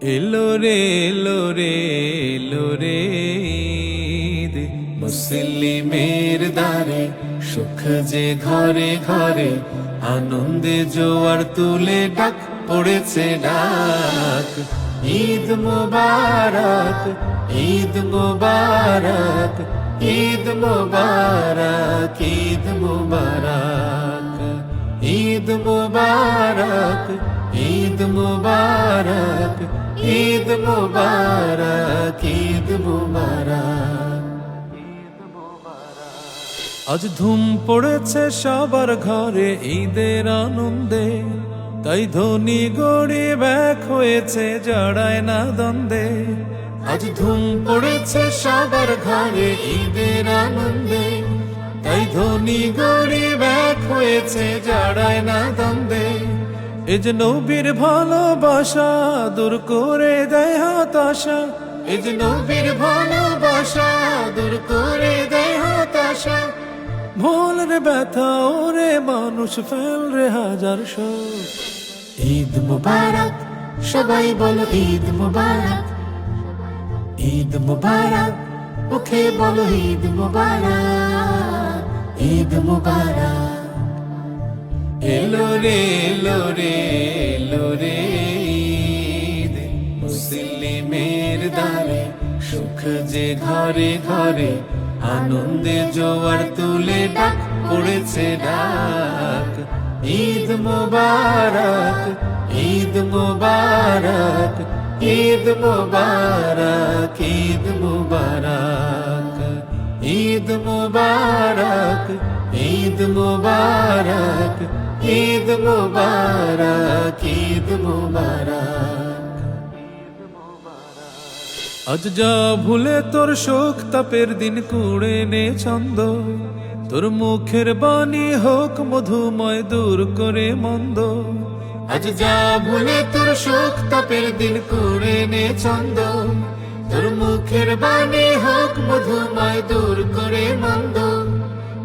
এলো রে এলো রে এলো রে ঈদ, মুসলিমের দ্বারে সুখ যে ঘরে ঘরে, আনন্দে জোয়ার তুলে ডাক পড়েছে ডাক। ঈদ মুবারক, ঈদ মুবারক, ঈদ মুবারক, ঈদ মুবারক, ঈদ মুবারক, ঈদ মুবারক, ঈদ মুবারক, ঈদ মুবারক। আজ ধুম পড়েছে সবার ঘরে ঈদের আনন্দে, তাই ধনী গরিব এক হয়েছে জড়ায় না দ্বন্দ্বে। আজ ধুম পড়েছে সবার ঘরে ঈদের আনন্দে, তাই ধনী গরিব এক হয়েছে জড়ায় না দ্বন্দ্বে। এ যে নবীর ভালোবাসা দূর করে দেয় হতাশা, এ যে নবীর ভালোবাসা দূর করে দেয় হতাশা। ভোলের ব্যথা ওরে মানুষ ফেল রে হাজার শোক। ঈদ মুবারক, সবাই বলো ঈদ মুবারক, ঈদ মুবারক, মুখে বলো ঈদ মুবারক, ঈদ মুবারক। এলো রে এলো রে এলো রে ঈদ, মুসলিমের দ্বারে সুখ যে ঘরে ঘরে, আনন্দে জোয়ার তুলে ডাক পড়েছে ডাক। ঈদ মুবারক, ঈদ মুবারক, ঈদ মুবারক, ঈদ মুবারক, ঈদ মুবারক, ঈদ মুবারক, ঈদ মুবারক, ঈদ মুবারক। আজ যা ভুলে তোর শোক তাপের দিন কুড়ে নে ছন্দ, তোর মুখের বাণী হোক মধুময় দূর করে মন্দ। আজ যা ভুলে তোর শোক তাপের দিন কুড়ে নে ছন্দ, তোর মুখের বাণী হোক মধুময় দূর করে মন্দ।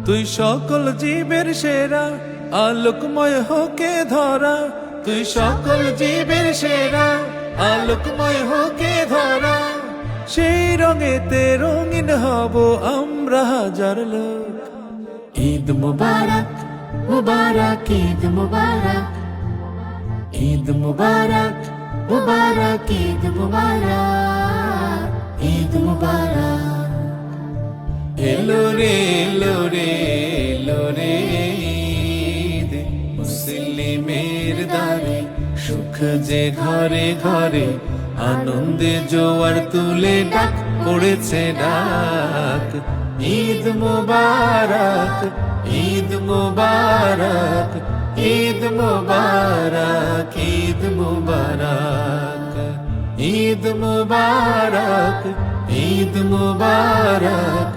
তুই সকল জীবের সেরা আলোকময় হোকে ধরা, তুই সকল জীবের সেরা আলোকময় হোকে ধরা। সেই রঙেতে রঙিন হব আমরা হাজার লোক। ঈদ মুবারক, মুবারক ঈদ মুবারক, ঈদ মুবারক, মুবারক ঈদ মুবারক, ঈদ মুবারক। এলো রে এলো রে এলো রে ঈদ, মুসলিমের দ্বারে সুখ যে ঘরে ঘরে, আনন্দে জোয়ার তুলে ডাক পড়েছে ডাক। ঈদ মুবারক, ঈদ মুবারক, ঈদ মুবারক, ঈদ মুবারক, ঈদ মুবারক, ঈদ মুবারক,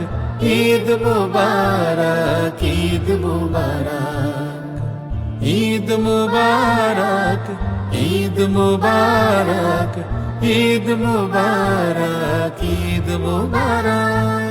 ঈদ মুবারক, ঈদ মুবারক, ঈদ মুবারক, ঈদ মুবারক, ঈদ মুবারক, ঈদ মুবারক।